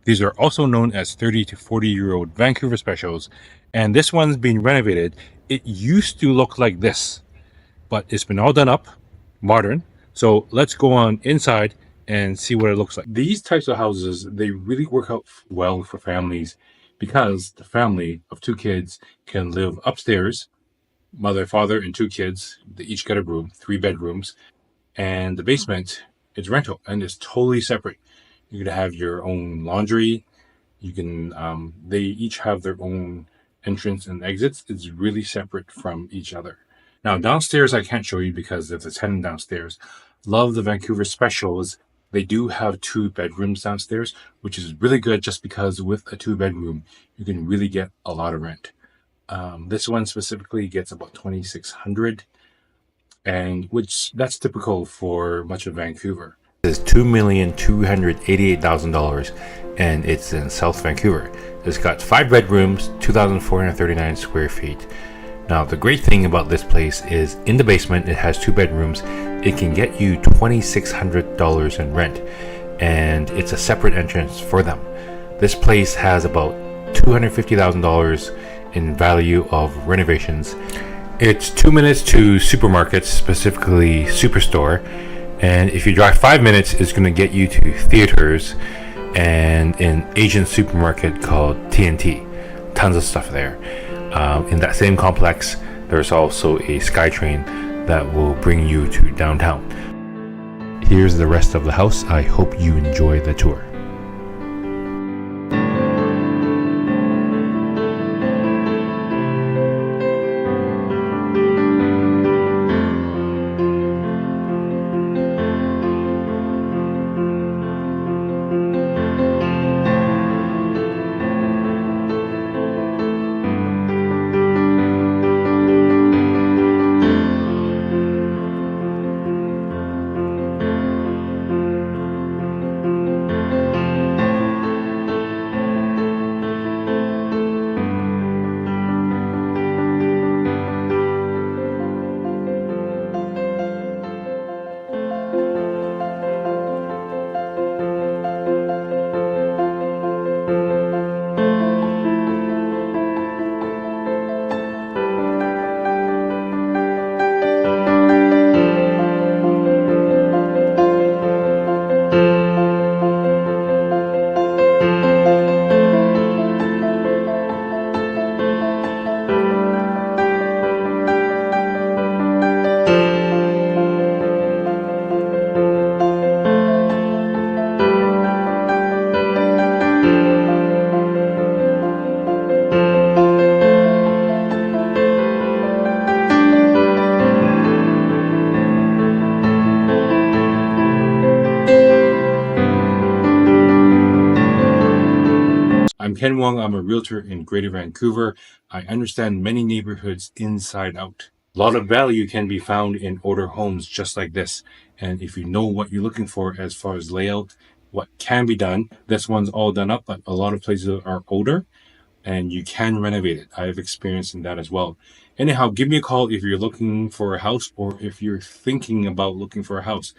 These are also known as 30 to 40-year-old Vancouver Specials, and this one's being renovated. It used to look like this, but it's been all done up, modern. So let's go on inside and see what it looks like. These types of houses, they really work out well for families because the family of two kids can live upstairs, mother, father, and two kids. They each get a room, 3 bedrooms, and the basement is rental and it's totally separate. You can have your own laundry. You can, they each have their own entrance and exits. It's really separate from each other. Now, downstairs, I can't show you because there's a tenant downstairs. Love the Vancouver Specials. They do have 2 bedrooms downstairs, which is really good just because with a 2 bedroom, you can really get a lot of rent. This one specifically gets about $2,600, and which that's typical for much of Vancouver. It's $2,288,000, and it's in South Vancouver. It's got 5 bedrooms, 2,439 square feet. Now, the great thing about this place is in the basement, it has 2 bedrooms. It can get you $2,600 in rent, and it's a separate entrance for them. This place has about $250,000 in value of renovations. It's 2 minutes to supermarkets, specifically Superstore, and if you drive 5 minutes, it's going to get you to theaters and an Asian supermarket called TNT. Tons of stuff there. In that same complex, there's also a SkyTrain that will bring you to downtown. Here's the rest of the house. I hope you enjoy the tour. I'm Ken Wong. I'm a realtor in Greater Vancouver. I understand many neighborhoods inside out. A lot of value can be found in older homes just like this. And if you know what you're looking for as far as layout, what can be done, this one's all done up, but a lot of places are older and you can renovate it. I have experience in that as well. Anyhow, give me a call if you're looking for a house or if you're thinking about looking for a house.